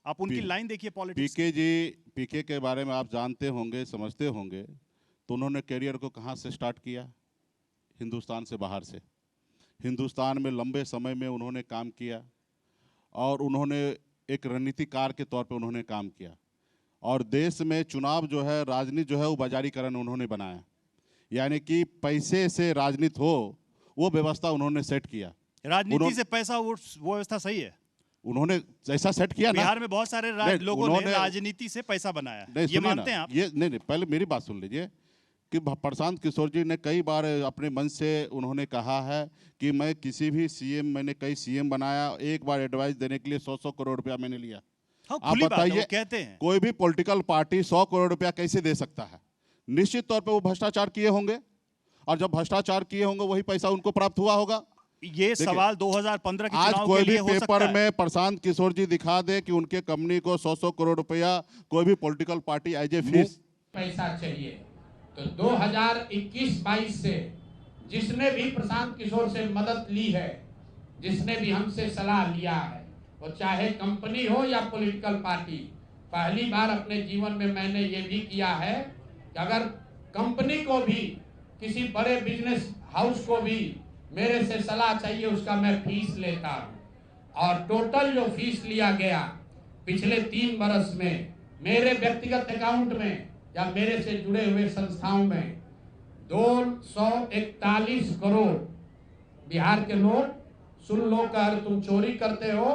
आप उनकी लाइन देखिए पॉलिटिक्स। पीके के बारे में आप जानते होंगे, समझते होंगे, तो उन्होंने करियर को कहाँ से स्टार्ट किया? हिंदुस्तान से बाहर से। हिंदुस्तान में लंबे समय में उन्होंने काम किया और उन्होंने एक रणनीतिकार के तौर पे उन्होंने काम किया और देश में चुनाव जो है, राजनीति जो है, वो बाजारीकरण उन्होंने बनाया, यानी कि पैसे से राजनीति हो वो व्यवस्था उन्होंने सेट किया। राजनीति से पैसा, वो व्यवस्था सही है। उन्होंने जैसा सेट किया ना, बिहार में बहुत सारे लोगों ने राजनीति से पैसा बनाया, ये मानते हैं आप? ये नहीं, पहले मेरी बात सुन लीजिए कि प्रशांत किशोर जी ने कई बार अपने मन से उन्होंने कहा है कि मैं किसी भी सीएम, मैंने कई सीएम बनाया, एक बार एडवाइस देने के लिए 100-100 करोड़ रुपया मैंने लिया। आप बताइए, कहते हैं कोई भी पॉलिटिकल पार्टी 100 करोड़ रुपया कैसे दे सकता है? निश्चित तौर पे वो भ्रष्टाचार किए होंगे और जब भ्रष्टाचार किए होंगे वही पैसा उनको प्राप्त हुआ होगा। ये सवाल 2015 के आज चुनाव कोई के लिए भी पेपर में प्रशांत किशोर जी दिखा दे कि उनके कंपनी को 100-100 करोड़ रुपया कोई भी political party as a fees पैसा चाहिए, तो 2021-22 से जिसने भी प्रशांत किशोर से मदद ली है, जिसने भी हमसे सलाह लिया है, वो चाहे कंपनी हो या पॉलिटिकल पार्टी, पहली बार अपने जीवन में मैंने ये भी किया है कि अगर कंपनी को भी, किसी बड़े बिजनेस हाउस को भी मेरे से सलाह चाहिए, उसका मैं फीस लेता हूँ। और टोटल जो फीस लिया गया पिछले 3 बरस में मेरे व्यक्तिगत अकाउंट में या मेरे से जुड़े हुए संस्थाओं में 241 करोड़, बिहार के लोग सुन लो, कर तुम चोरी करते हो,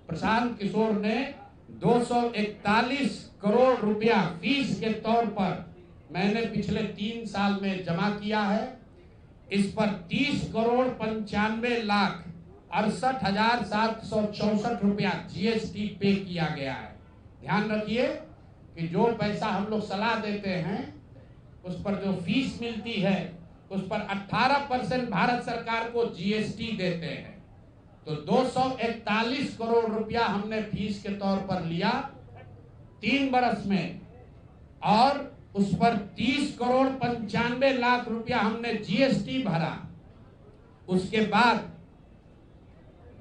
प्रशांत किशोर ने 241 करोड़ रुपया फीस के तौर पर मैंने पिछले 3 साल में जमा किया है। इस पर 30 करोड़ 95 लाख 68,764 रुपया जीएसटी पे किया गया है। ध्यान रखिए कि जो पैसा हम लोग सलाह देते हैं, उस पर जो फीस मिलती है, उस पर 18% भारत सरकार को जीएसटी देते हैं। तो 241 करोड़ रुपया हमने फीस के तौर पर लिया 3 बरस में, और उस पर 30 करोड़ 95 लाख रुपया हमने जीएसटी भरा। उसके बाद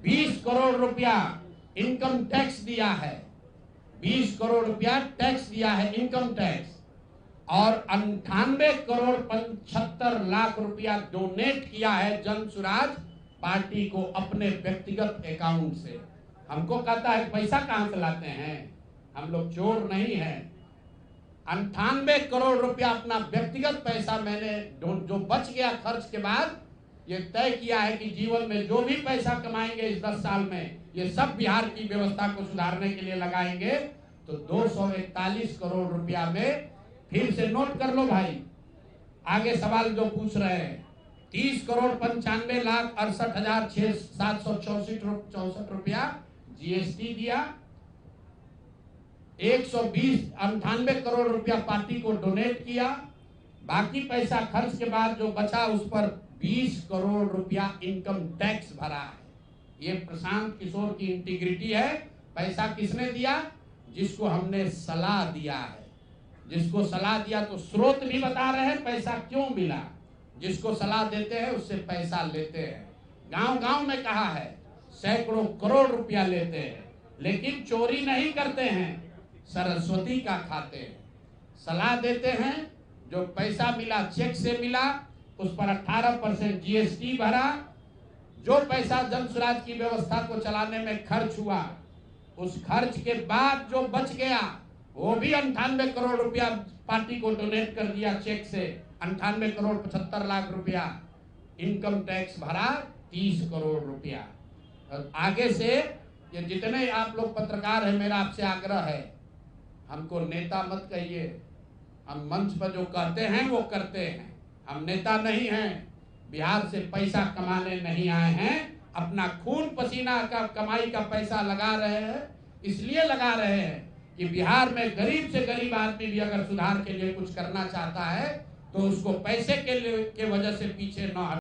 20 करोड़ रुपया इनकम टैक्स दिया है, 20 करोड़ रुपया टैक्स दिया है, इनकम टैक्स, और 98 करोड़ 75 लाख रुपया डोनेट किया है जन सुराज पार्टी को अपने व्यक्तिगत अकाउंट से। हमको कहता है पैसा कहां से लाते हैं, हम लोग चोर नहीं हैं। 98 करोड़ रुपया अपना व्यक्तिगत पैसा मैंने जो बच गया खर्च के बाद ये तय किया है कि जीवन में जो भी पैसा कमाएंगे इस 10 साल में, ये सब बिहार की व्यवस्था को सुधारने के लिए लगाएंगे। तो 241 करोड़ रुपया में, फिर से नोट कर लो भाई, आगे सवाल जो पूछ रहे हैं, 30 करोड़ 95 लाख 68,764 रुपया जीएसटी दिया, 198 करोड़ रुपया पार्टी को डोनेट किया, बाकी पैसा खर्च के बाद जो बचा उस पर 20 करोड़ रुपया इनकम टैक्स भरा है। ये प्रशांत किशोर की इंटीग्रिटी है। पैसा किसने दिया? जिसको हमने सलाह दिया है। जिसको सलाह दिया तो स्रोत भी बता रहे हैं पैसा क्यों मिला। जिसको सलाह देते हैं उससे पैसा लेते हैं। गांव-गांव में कहा है, सैकड़ों करोड़ रुपया लेते हैं, लेकिन चोरी नहीं करते हैं, सरस्वती का खाते हैं। सलाह देते हैं, जो पैसा मिला चेक से मिला, उस पर 18% जीएसटी भरा, जो पैसा जन सुराज की व्यवस्था को चलाने में खर्च हुआ, उस खर्च के बाद जो बच गया वो भी 98 करोड़ रुपया पार्टी को डोनेट कर दिया चेक से, 98 करोड़ 75 लाख रुपया, इनकम टैक्स भरा 30 करोड़ रुपया। आगे से ये जितने आप लोग पत्रकार हैं, मेरा आपसे आग्रह है, हमको नेता मत कहिए। हम मंच पर जो कहते हैं वो करते हैं। हम नेता नहीं हैं, बिहार से पैसा कमाने नहीं आए हैं, अपना खून पसीना का कमाई का पैसा लगा रहे हैं। इसलिए लगा रहे हैं कि बिहार में गरीब से गरीब आदमी भी अगर सुधार के लिए कुछ करना चाहता है तो उसको पैसे के वजह से पीछे न